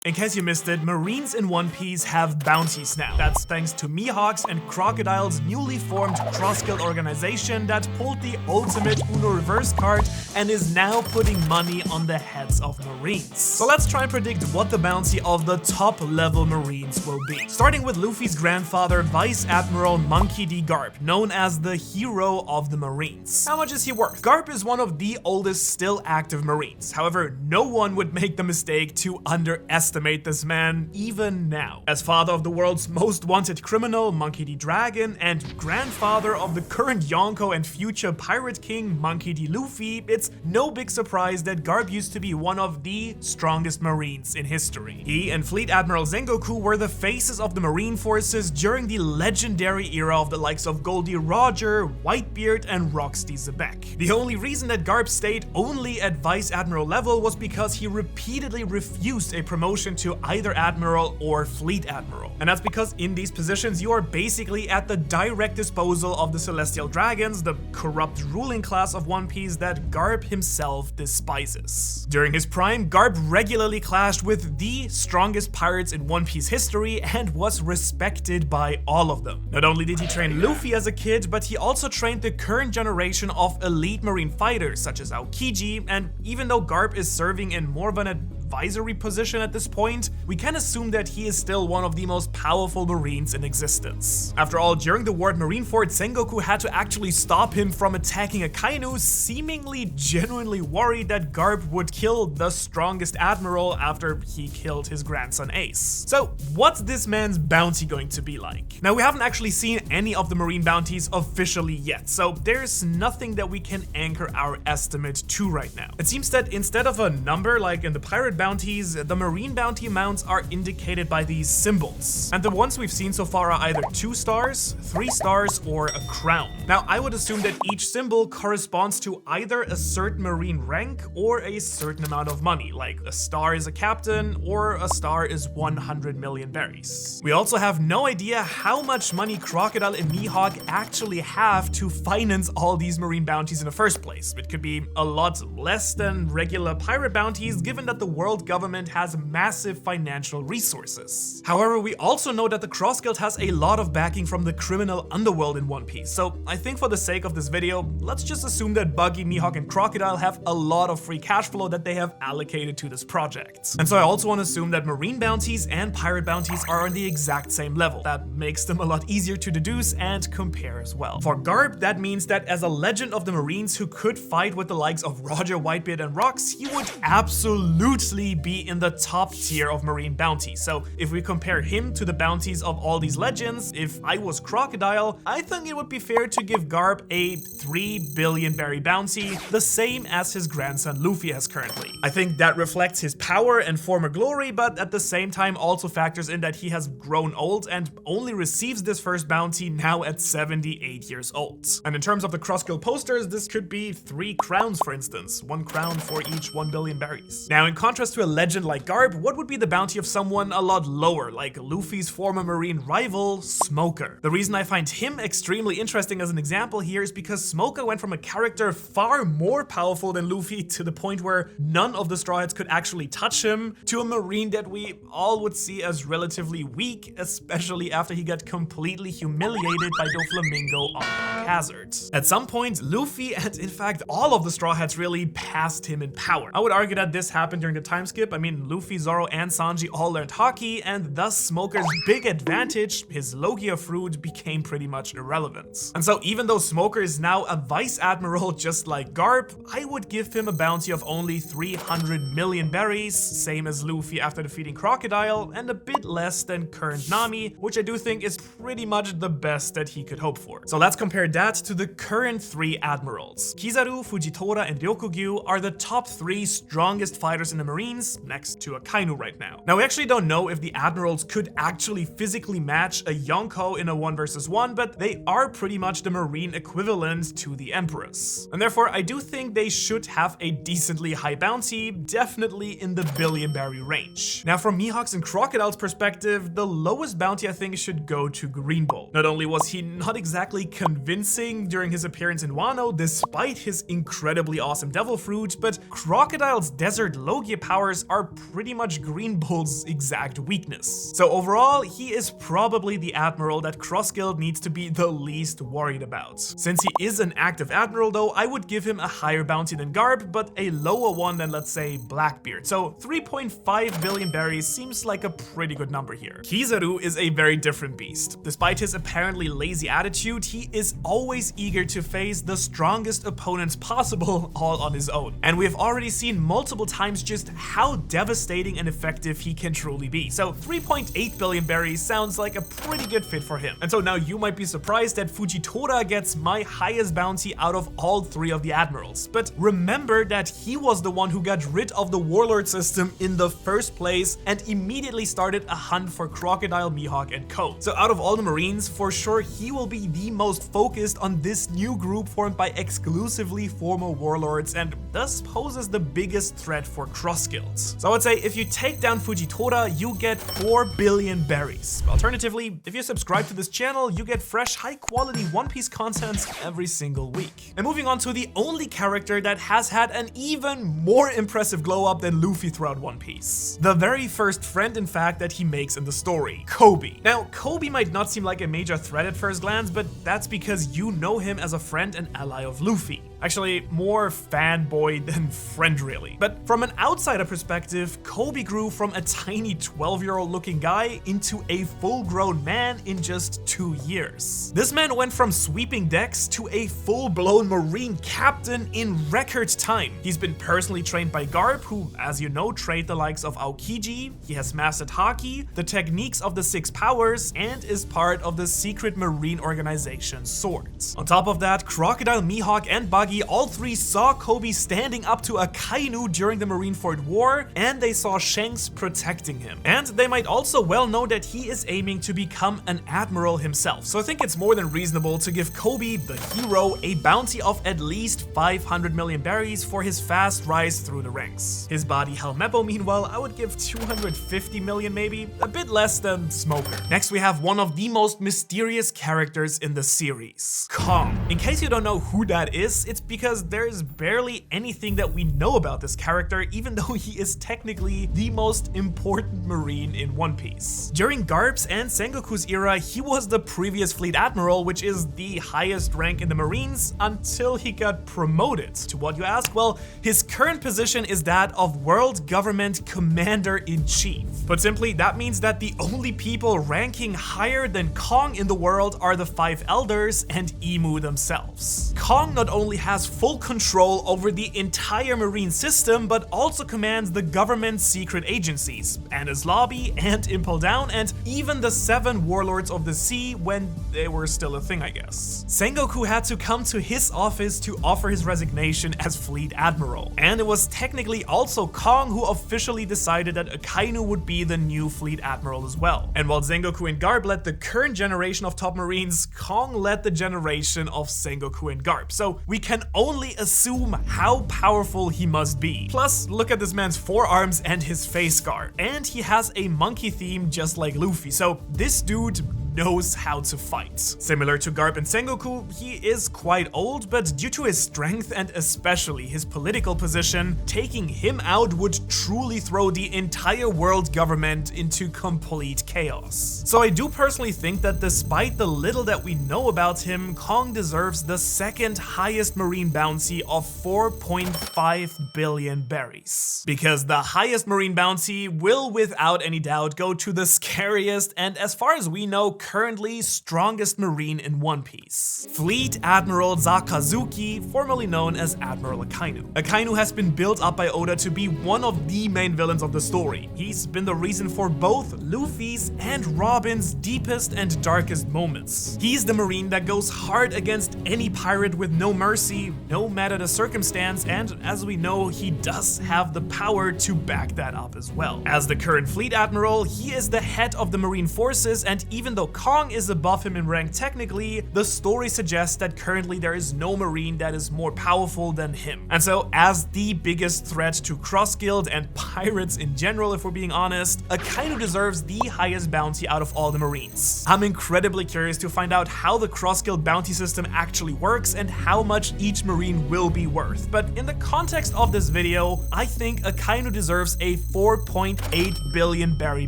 In case you missed it, Marines in One Piece have bounties now. That's thanks to Mihawk's and Crocodile's newly formed cross-guild organization that pulled the ultimate Uno reverse card and is now putting money on the heads of Marines. So let's try and predict what the bounty of the top level Marines will be. Starting with Luffy's grandfather, Vice Admiral Monkey D. Garp, known as the hero of the Marines. How much is he worth? Garp is one of the oldest still active Marines. However, no one would make the mistake to underestimate this man even now. As father of the world's most wanted criminal, Monkey D. Dragon, and grandfather of the current Yonko and future pirate king, Monkey D. Luffy, it's no big surprise that Garp used to be one of the strongest Marines in history. He and Fleet Admiral Sengoku were the faces of the Marine forces during the legendary era of the likes of Goldie Roger, Whitebeard, and Roxy Zebek. The only reason that Garp stayed only at Vice Admiral level was because he repeatedly refused a promotion to either Admiral or Fleet Admiral. And that's because in these positions you are basically at the direct disposal of the Celestial Dragons, the corrupt ruling class of One Piece that Garp himself despises. During his prime, Garp regularly clashed with the strongest pirates in One Piece history and was respected by all of them. Not only did he train Luffy as a kid, but he also trained the current generation of elite marine fighters such as Aokiji, and even though Garp is serving in more of an advisory position at this point, we can assume that he is still one of the most powerful Marines in existence. After all, during the war at Marineford, Sengoku had to actually stop him from attacking Akainu, seemingly genuinely worried that Garp would kill the strongest admiral after he killed his grandson Ace. So what's this man's bounty going to be like? Now, we haven't actually seen any of the Marine bounties officially yet, so there's nothing that we can anchor our estimate to right now. It seems that instead of a number like in the pirate bounties, the Marine bounty amounts are indicated by these symbols. And the ones we've seen so far are either 2 stars, 3 stars, or a crown. Now, I would assume that each symbol corresponds to either a certain Marine rank or a certain amount of money, like a star is a captain or a star is 100 million berries. We also have no idea how much money Crocodile and Mihawk actually have to finance all these Marine bounties in the first place. It could be a lot less than regular pirate bounties, given that the world government has massive financial resources. However, we also know that the Cross Guild has a lot of backing from the criminal underworld in One Piece, so I think for the sake of this video, let's just assume that Buggy, Mihawk, and Crocodile have a lot of free cash flow that they have allocated to this project. And so I also want to assume that Marine bounties and pirate bounties are on the exact same level. That makes them a lot easier to deduce and compare as well. For Garp, that means that as a legend of the Marines who could fight with the likes of Roger, Whitebeard, and Rox, he would absolutely be in the top tier of Marine bounties. So if we compare him to the bounties of all these legends, if I was Crocodile, I think it would be fair to give Garp a 3 billion berry bounty, the same as his grandson Luffy has currently. I think that reflects his power and former glory, but at the same time also factors in that he has grown old and only receives this first bounty now at 78 years old. And in terms of the Cross Guild posters, this could be 3 crowns, for instance, 1 crown for each 1 billion berries. Now, in contrast to a legend like Garp, what would be the bounty of someone a lot lower, like Luffy's former Marine rival, Smoker? The reason I find him extremely interesting as an example here is because Smoker went from a character far more powerful than Luffy to the point where none of the Straw Hats could actually touch him, to a Marine that we all would see as relatively weak, especially after he got completely humiliated by Doflamingo on Hazard. At some point, Luffy and in fact all of the Straw Hats really passed him in power. I would argue that this happened during the time skip. I mean, Luffy, Zoro, and Sanji all learned Haki, and thus Smoker's big advantage, his Logia fruit, became pretty much irrelevant. And so even though Smoker is now a Vice Admiral just like Garp, I would give him a bounty of only 300 million berries, same as Luffy after defeating Crocodile, and a bit less than current Nami, which I do think is pretty much the best that he could hope for. So let's compare that to the current 3 admirals. Kizaru, Fujitora, and Ryokugyu are the top 3 strongest fighters in the Marines, next to Akainu right now. Now, we actually don't know if the admirals could actually physically match a Yonko in a 1 versus 1, but they are pretty much the Marine equivalent to the Empress. And therefore, I do think they should have a decently high bounty, definitely in the billion berry range. Now, from Mihawk's and Crocodile's perspective, the lowest bounty I think should go to Green Bull. Not only was he not exactly convincing during his appearance in Wano, despite his incredibly awesome devil fruit, but Crocodile's desert Logia power powers are pretty much Green Bull's exact weakness. So overall, he is probably the admiral that Cross Guild needs to be the least worried about. Since he is an active admiral though, I would give him a higher bounty than Garb, but a lower one than, let's say, Blackbeard. So 3.5 billion berries seems like a pretty good number here. Kizaru is a very different beast. Despite his apparently lazy attitude, he is always eager to face the strongest opponents possible all on his own. And we've already seen multiple times just how devastating and effective he can truly be. So 3.8 billion berries sounds like a pretty good fit for him. And so now you might be surprised that Fujitora gets my highest bounty out of all three of the admirals. But remember that he was the one who got rid of the warlord system in the first place and immediately started a hunt for Crocodile, Mihawk, and Co. So out of all the Marines, for sure he will be the most focused on this new group formed by exclusively former warlords and thus poses the biggest threat for Cross Guilds. So I would say if you take down Fujitora, you get 4 billion berries. Alternatively, if you subscribe to this channel, you get fresh, high-quality One Piece content every single week. And moving on to the only character that has had an even more impressive glow-up than Luffy throughout One Piece. The very first friend, in fact, that he makes in the story, Kobe. Now, Kobe might not seem like a major threat at first glance, but that's because you know him as a friend and ally of Luffy. Actually, more fanboy than friend really. But from an outsider perspective, Kobe grew from a tiny 12-year-old looking guy into a full-grown man in just 2 years. This man went from sweeping decks to a full-blown Marine captain in record time. He's been personally trained by Garb, who, as you know, trained the likes of Aokiji. He has mastered Haki, the techniques of the 6 powers, and is part of the secret Marine organization Swords. On top of that, Crocodile, Mihawk, and Buggy all three saw Kobe standing up to Akainu during the Marineford War, and they saw Shanks protecting him. And they might also well know that he is aiming to become an admiral himself. So I think it's more than reasonable to give Kobe, the hero, a bounty of at least 500 million berries for his fast rise through the ranks. His body Helmeppo, meanwhile, I would give 250 million maybe, a bit less than Smoker. Next we have one of the most mysterious characters in the series, Kong. In case you don't know who that is, it's because there's barely anything that we know about this character, even though he is technically the most important Marine in One Piece. During Garb's and Sengoku's era, he was the previous Fleet Admiral, which is the highest rank in the Marines, until he got promoted. To what you ask? Well, his current position is that of World Government Commander-in-Chief. Put simply, that means that the only people ranking higher than Kong in the world are the 5 Elders and Emu themselves. Kong not only has full control over the entire Marine system, but also commands the government's secret agencies, Ana's Lobby and Impel Down, and even the 7 Warlords of the Sea when they were still a thing, I guess. Sengoku had to come to his office to offer his resignation as Fleet Admiral. And it was technically also Kong who officially decided that Akainu would be the new Fleet Admiral as well. And while Sengoku and Garb led the current generation of top Marines, Kong led the generation of Sengoku and Garb. So we can only assume how powerful he must be. Plus, look at this man's forearms and his face scar. And he has a monkey theme just like Luffy, so this dude knows how to fight. Similar to Garb and Sengoku, he is quite old, but due to his strength and especially his political position, taking him out would truly throw the entire world government into complete chaos. So I do personally think that despite the little that we know about him, Kong deserves the second highest Marine bounty of 4.5 billion berries. Because the highest Marine bounty will without any doubt go to the scariest and, as far as we know, currently strongest Marine in One Piece, Fleet Admiral Sakazuki, formerly known as Admiral Akainu. Akainu has been built up by Oda to be one of the main villains of the story. He's been the reason for both Luffy's and Robin's deepest and darkest moments. He's the Marine that goes hard against any pirate with no mercy, no matter the circumstance, and as we know, he does have the power to back that up as well. As the current Fleet Admiral, he is the head of the Marine forces, and even though Kong is above him in rank technically, the story suggests that currently there is no Marine that is more powerful than him. And so, as the biggest threat to Cross Guild and pirates in general, if we're being honest, Akainu deserves the highest bounty out of all the Marines. I'm incredibly curious to find out how the Cross Guild bounty system actually works and how much each Marine will be worth. But in the context of this video, I think Akainu deserves a 4.8 billion berry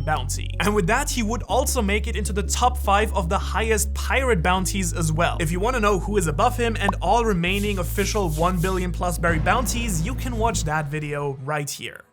bounty. And with that, he would also make it into the top 5 of the highest pirate bounties as well. If you want to know who is above him and all remaining official 1 billion plus berry bounties, you can watch that video right here.